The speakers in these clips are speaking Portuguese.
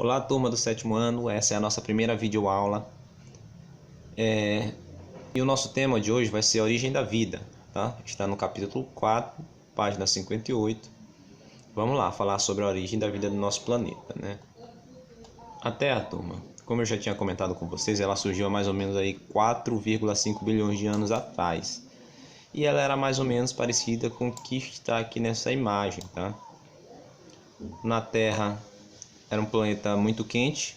Olá, turma do sétimo ano, essa é a nossa primeira videoaula. E o nosso tema de hoje vai ser a origem da vida, tá? Está no capítulo 4, página 58. Vamos lá, falar sobre a origem da vida do nosso planeta, né? A Terra, turma, como eu já tinha comentado com vocês, ela surgiu há mais ou menos aí 4,5 bilhões de anos atrás. E ela era mais ou menos parecida com o que está aqui nessa imagem, tá? Na Terra era um planeta muito quente,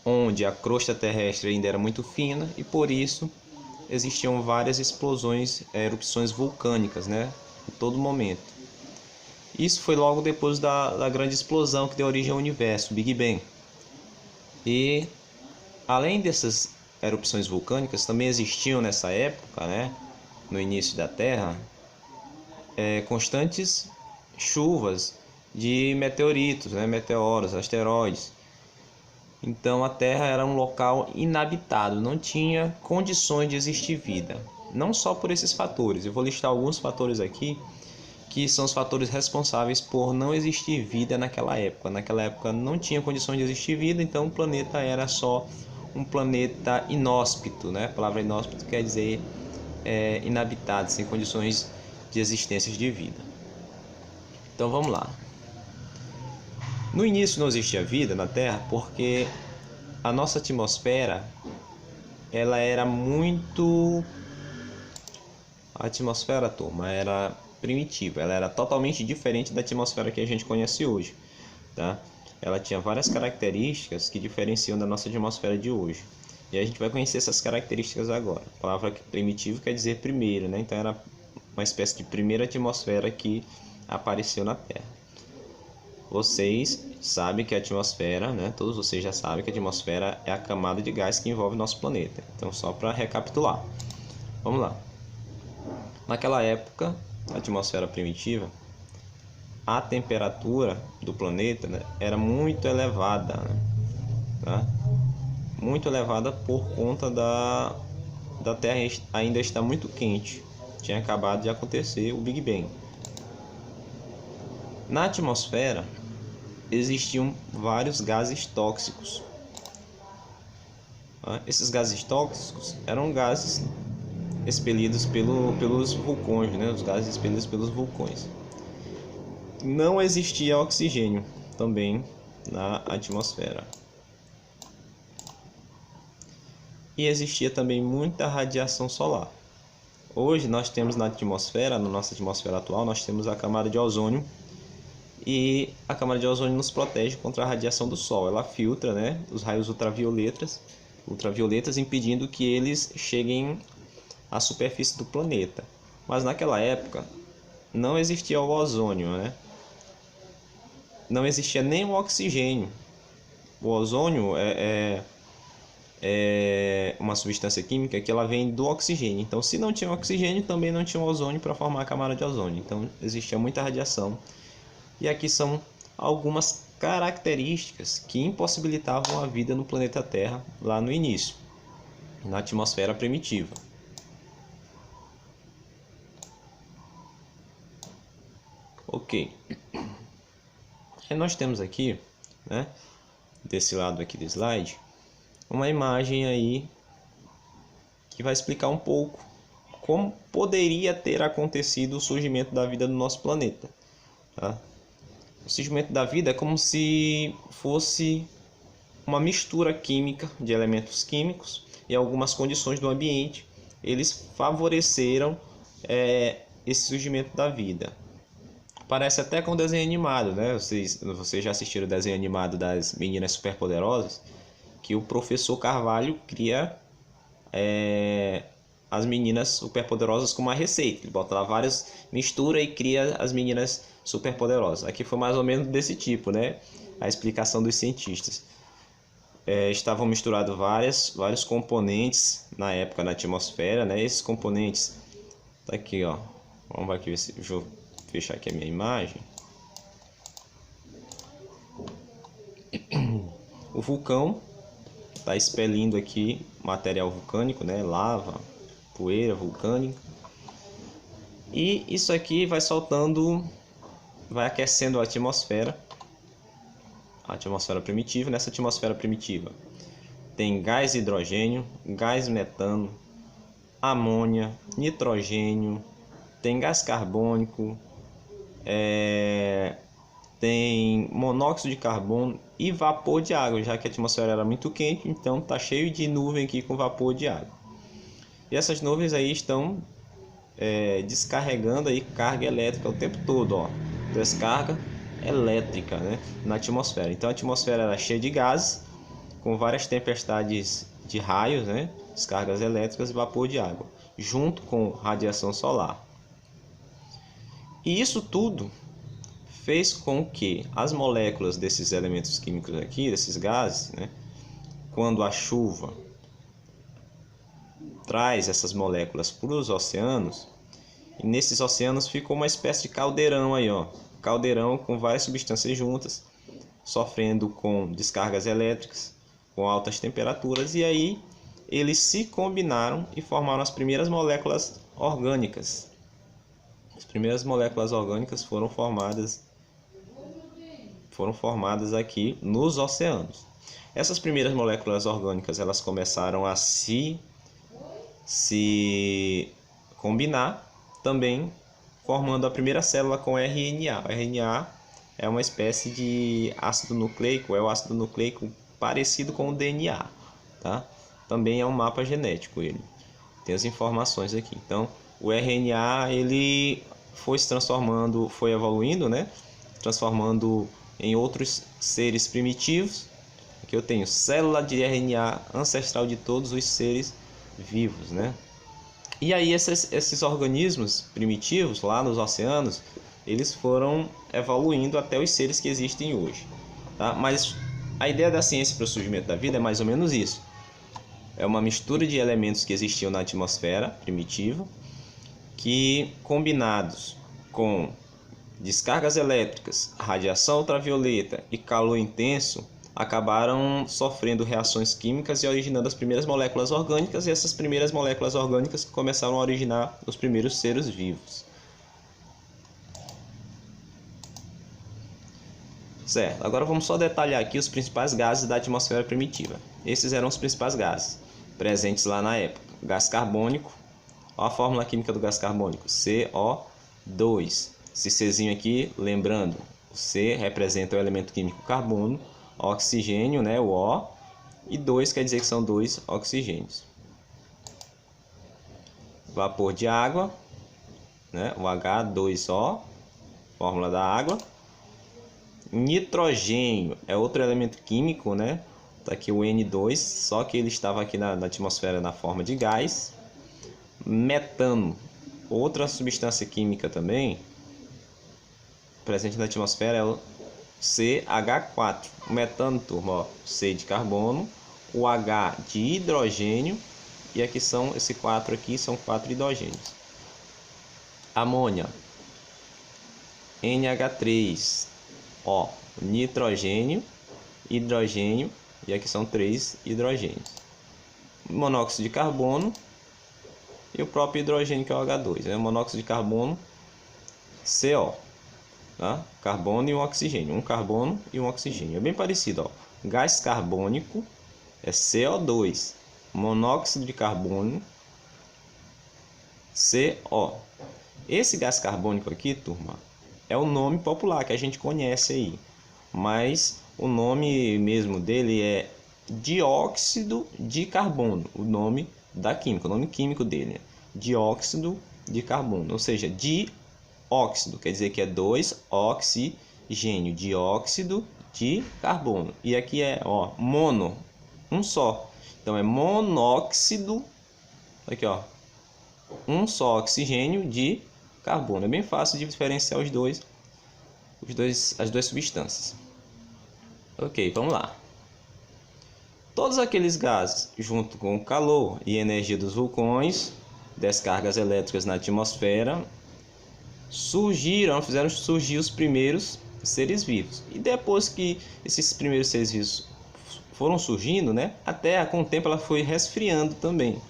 onde a crosta terrestre ainda era muito fina e por isso existiam várias explosões, erupções vulcânicas, né, em todo momento. Isso foi logo depois da grande explosão que deu origem ao universo, o Big Bang. E além dessas erupções vulcânicas, também existiam nessa época, né, no início da Terra, constantes chuvas de meteoritos, né, meteoros, asteroides. Então a Terra era um local inabitado, não tinha condições de existir vida. Não só por esses fatores, eu vou listar alguns fatores aqui que são os fatores responsáveis por não existir vida naquela época. Naquela época não tinha condições de existir vida, então o planeta era só um planeta inóspito, né? A palavra inóspito quer dizer inabitado, sem condições de existência de vida. Então vamos lá. No início não existia vida na Terra porque a nossa atmosfera ela era muito... A atmosfera, turma, era primitiva, ela era totalmente diferente da atmosfera que a gente conhece hoje, tá? Ela tinha várias características que diferenciam da nossa atmosfera de hoje. E a gente vai conhecer essas características agora. A palavra primitivo quer dizer primeiro, né? Então era uma espécie de primeira atmosfera que apareceu na Terra. Vocês sabem que a atmosfera, né? Todos vocês já sabem que a atmosfera é a camada de gás que envolve o nosso planeta. Então, só para recapitular. Vamos lá. Naquela época, a atmosfera primitiva, a temperatura do planeta, né, era muito elevada, né? Tá? Muito elevada por conta da Terra ainda estar muito quente. Tinha acabado de acontecer o Big Bang. Na atmosfera existiam vários gases tóxicos. Esses gases tóxicos eram gases expelidos pelos vulcões, né? Os gases expelidos pelos vulcões. Não existia oxigênio também na atmosfera. E existia também muita radiação solar. Hoje nós temos na atmosfera, na nossa atmosfera atual, nós temos a camada de ozônio. E a camada de ozônio nos protege contra a radiação do Sol. Ela filtra, né, os raios ultravioletas, impedindo que eles cheguem à superfície do planeta. Mas naquela época não existia o ozônio, né? Não existia nem o oxigênio. O ozônio é uma substância química que ela vem do oxigênio. Então, se não tinha oxigênio, também não tinha ozônio para formar a camada de ozônio. Então, existia muita radiação. E aqui são algumas características que impossibilitavam a vida no planeta Terra lá no início, na atmosfera primitiva. Ok. E nós temos aqui, né, desse lado aqui do slide, uma imagem aí que vai explicar um pouco como poderia ter acontecido o surgimento da vida no nosso planeta, tá? O surgimento da vida é como se fosse uma mistura química de elementos químicos e algumas condições do ambiente. Eles favoreceram esse surgimento da vida. Parece até com o desenho animado, né? Vocês já assistiram o desenho animado das Meninas Superpoderosas? Que o professor Carvalho cria as meninas superpoderosas com uma receita. Ele bota lá várias misturas e cria as meninas superpoderosas. Aqui foi mais ou menos desse tipo, né? A explicação dos cientistas. Estavam misturados vários componentes na época na atmosfera, né? Esses componentes tá aqui, ó. Vamos aqui ver se deixa eu fechar aqui a minha imagem. O vulcão está expelindo aqui material vulcânico, né? Lava, poeira vulcânica. E isso aqui vai soltando, vai aquecendo a atmosfera. a atmosfera primitiva. Nessa atmosfera primitiva tem gás hidrogênio, gás metano, amônia, nitrogênio, tem gás carbônico, tem monóxido de carbono e vapor de água, já que a atmosfera era muito quente, então tá cheio de nuvem aqui com vapor de água. E essas nuvens aí estão descarregando aí carga elétrica o tempo todo, ó. Descarga elétrica, né, na atmosfera. Então a atmosfera era cheia de gases, com várias tempestades de raios, né, descargas elétricas e vapor de água, junto com radiação solar. E isso tudo fez com que as moléculas desses elementos químicos aqui, desses gases, né, quando a chuva traz essas moléculas para os oceanos, e nesses oceanos ficou uma espécie de caldeirão aí, ó, caldeirão com várias substâncias juntas, sofrendo com descargas elétricas, com altas temperaturas, e aí eles se combinaram e formaram as primeiras moléculas orgânicas. As primeiras moléculas orgânicas foram formadas aqui nos oceanos. Essas primeiras moléculas orgânicas, elas começaram a se combinar também, formando a primeira célula com RNA. O RNA é uma espécie de ácido nucleico, é o ácido nucleico parecido com o DNA, tá? Também é um mapa genético ele. Tem as informações aqui. Então, o RNA ele foi se transformando, foi evoluindo, né? Transformando em outros seres primitivos. Aqui eu tenho célula de RNA ancestral de todos os seres vivos, né? E aí esses organismos primitivos lá nos oceanos, eles foram evoluindo até os seres que existem hoje, tá? Mas a ideia da ciência para o surgimento da vida é mais ou menos isso. É uma mistura de elementos que existiam na atmosfera primitiva, que combinados com descargas elétricas, radiação ultravioleta e calor intenso, acabaram sofrendo reações químicas e originando as primeiras moléculas orgânicas, e essas primeiras moléculas orgânicas começaram a originar os primeiros seres vivos. Certo, agora vamos só detalhar aqui os principais gases da atmosfera primitiva. Esses eram os principais gases presentes lá na época. Gás carbônico, olha a fórmula química do gás carbônico, CO2. Esse Czinho aqui, lembrando, o C representa o elemento químico carbono, oxigênio, né, o O, e 2 quer dizer que são 2 oxigênios. Vapor de água, né, o H2O, fórmula da água. Nitrogênio é outro elemento químico, né? Tá aqui o N2, só que ele estava aqui na atmosfera na forma de gás. Metano, outra substância química também presente na atmosfera, é o CH4. O metano, turma, ó, C de carbono, o H de hidrogênio, e aqui são esse 4 aqui são 4 hidrogênios. Amônia, NH3, ó, nitrogênio, hidrogênio, e aqui são 3 hidrogênios. Monóxido de carbono e o próprio hidrogênio, que é o H2, né? Monóxido de carbono, CO, tá? Carbono e um oxigênio, um carbono e um oxigênio. É bem parecido, ó. Gás carbônico é CO2, monóxido de carbono, CO. Esse gás carbônico aqui, turma, é o nome popular que a gente conhece aí, mas o nome mesmo dele é dióxido de carbono, o nome da química, o nome químico dele é dióxido de carbono, ou seja, dióxido quer dizer que é 2 oxigênio, dióxido de carbono. E aqui é, ó, mono, um só, então é monóxido, aqui, ó, um só oxigênio de carbono. É bem fácil de diferenciar as duas substâncias. Ok, vamos lá. Todos aqueles gases, junto com o calor e energia dos vulcões, descargas elétricas na atmosfera, fizeram surgir os primeiros seres vivos. E depois que esses primeiros seres vivos foram surgindo, né, a Terra, com o tempo, ela foi resfriando também.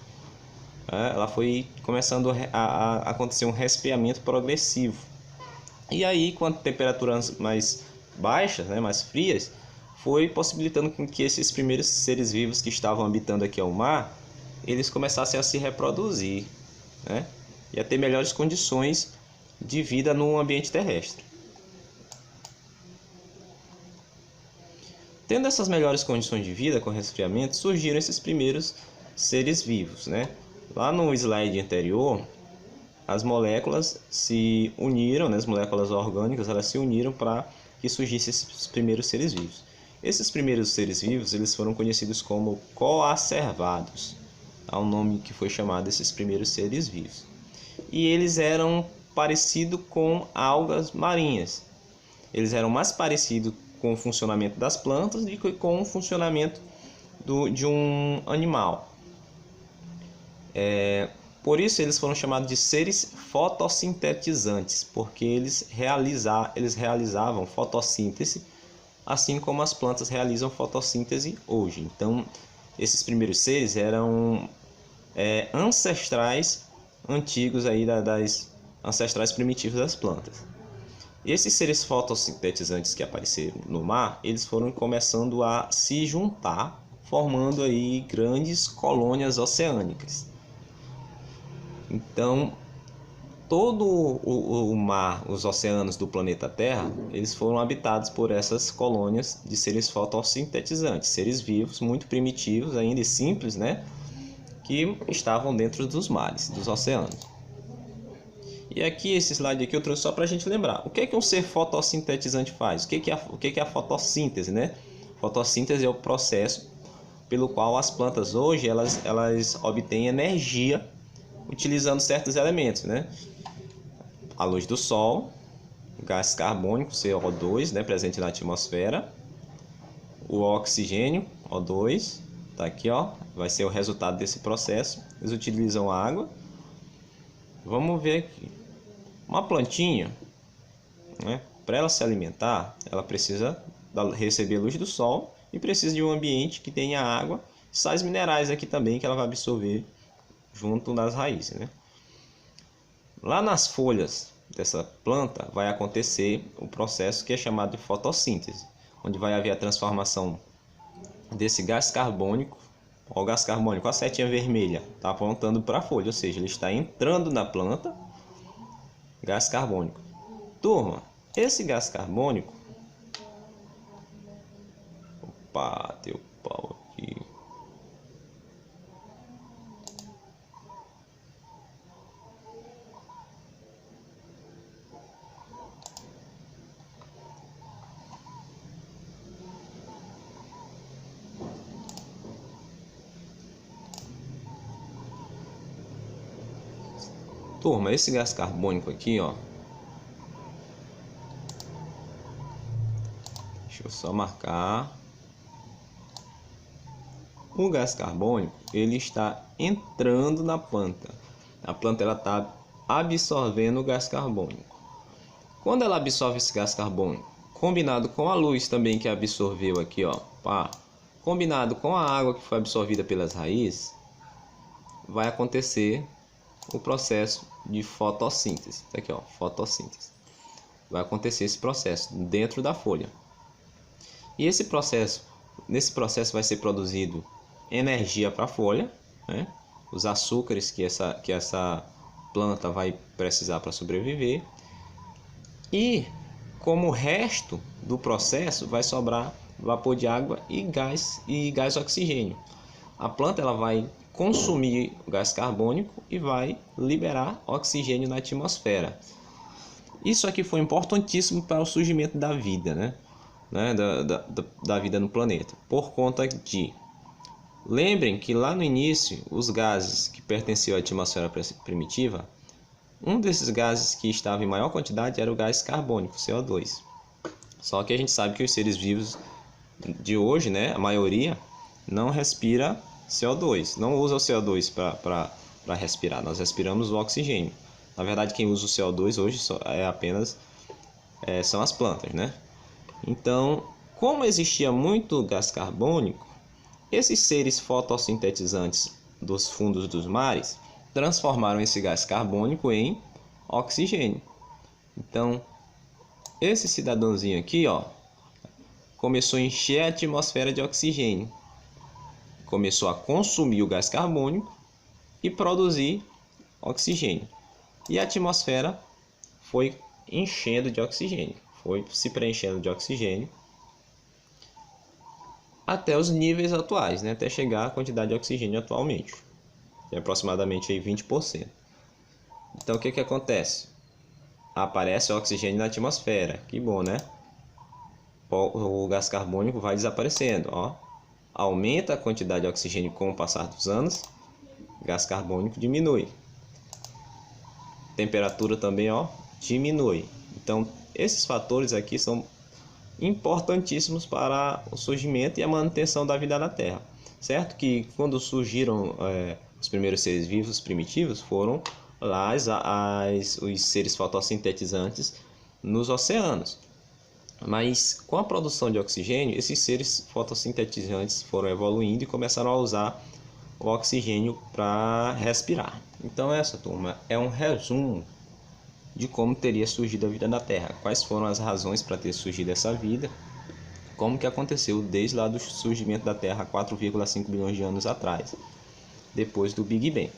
Ela foi começando a acontecer um resfriamento progressivo. E aí, com temperaturas mais baixas, né, mais frias, foi possibilitando com que esses primeiros seres vivos que estavam habitando aqui ao mar, eles começassem a se reproduzir, né? E a ter melhores condições de vida no ambiente terrestre. Tendo essas melhores condições de vida com resfriamento, surgiram esses primeiros seres vivos, né? Lá no slide anterior, as moléculas se uniram, né? As moléculas orgânicas, elas se uniram para que surgissem esses primeiros seres vivos. Esses primeiros seres vivos, eles foram conhecidos como coacervados, é o nome que foi chamado desses primeiros seres vivos. E eles eram parecidos com algas marinhas. Eles eram mais parecidos com o funcionamento das plantas do que com o funcionamento de um animal. Por isso eles foram chamados de seres fotossintetizantes, porque eles realizavam fotossíntese, assim como as plantas realizam fotossíntese hoje. Então, esses primeiros seres eram ancestrais antigos aí das ancestrais primitivos das plantas. E esses seres fotossintetizantes que apareceram no mar, eles foram começando a se juntar, formando aí grandes colônias oceânicas. Então, todo o mar, os oceanos do planeta Terra, eles foram habitados por essas colônias de seres fotossintetizantes, seres vivos, muito primitivos ainda e simples, né? Que estavam dentro dos mares, dos oceanos. E aqui, esse slide aqui eu trouxe só para a gente lembrar. O que é que um ser fotossintetizante faz? O que é a fotossíntese, né? Fotossíntese é o processo pelo qual as plantas hoje elas obtêm energia utilizando certos elementos, né? A luz do sol, o gás carbônico, CO2, né, presente na atmosfera, o oxigênio, O2, tá aqui, ó, vai ser o resultado desse processo. Eles utilizam água. Vamos ver aqui. Uma plantinha, né, para ela se alimentar, ela precisa receber a luz do sol e precisa de um ambiente que tenha água, sais minerais aqui também que ela vai absorver junto nas raízes, né? Lá nas folhas dessa planta vai acontecer o processo que é chamado de fotossíntese, onde vai haver a transformação desse gás carbônico. Ó, o gás carbônico, a setinha vermelha está apontando para a folha, ou seja, ele está entrando na planta. Gás carbônico. Turma, esse gás carbônico... Opa, deu pau aqui. Turma, esse gás carbônico aqui, ó. Deixa eu só marcar. O gás carbônico, ele está entrando na planta. A planta ela está absorvendo o gás carbônico. Quando ela absorve esse gás carbônico, combinado com a luz também que absorveu aqui, ó, pá, combinado com a água que foi absorvida pelas raízes, vai acontecer o processo de fotossíntese. Tá aqui, ó, fotossíntese. Vai acontecer esse processo dentro da folha. E nesse processo vai ser produzido energia para a folha, né? Os açúcares que essa planta vai precisar para sobreviver. E como resto do processo vai sobrar vapor de água e gás oxigênio. A planta ela vai consumir o gás carbônico e vai liberar oxigênio na atmosfera. Isso aqui foi importantíssimo para o surgimento da vida, né? Da vida no planeta. Por conta de... Lembrem que lá no início, os gases que pertenciam à atmosfera primitiva, um desses gases que estava em maior quantidade era o gás carbônico, CO2. Só que a gente sabe que os seres vivos de hoje, né, a maioria, não respira CO2, não usa o CO2 para respirar, nós respiramos o oxigênio. Na verdade, quem usa o CO2 hoje são as plantas, né? Então, como existia muito gás carbônico, esses seres fotossintetizantes dos fundos dos mares transformaram esse gás carbônico em oxigênio. Então, esse cidadãozinho aqui, ó, começou a encher a atmosfera de oxigênio, começou a consumir o gás carbônico e produzir oxigênio. E a atmosfera foi enchendo de oxigênio, foi se preenchendo de oxigênio até os níveis atuais, né? Até chegar à quantidade de oxigênio atualmente, que é aproximadamente aí 20%. Então o que acontece? Aparece o oxigênio na atmosfera, que bom, né? O gás carbônico vai desaparecendo, ó. Aumenta a quantidade de oxigênio com o passar dos anos, gás carbônico diminui. Temperatura também, ó, diminui. Então, esses fatores aqui são importantíssimos para o surgimento e a manutenção da vida na Terra. Certo que quando surgiram os primeiros seres vivos primitivos, foram lá os seres fotossintetizantes nos oceanos. Mas com a produção de oxigênio, esses seres fotossintetizantes foram evoluindo e começaram a usar o oxigênio para respirar. Então essa, turma, é um resumo de como teria surgido a vida na Terra. Quais foram as razões para ter surgido essa vida, como que aconteceu desde lá do surgimento da Terra há 4,5 bilhões de anos atrás, depois do Big Bang.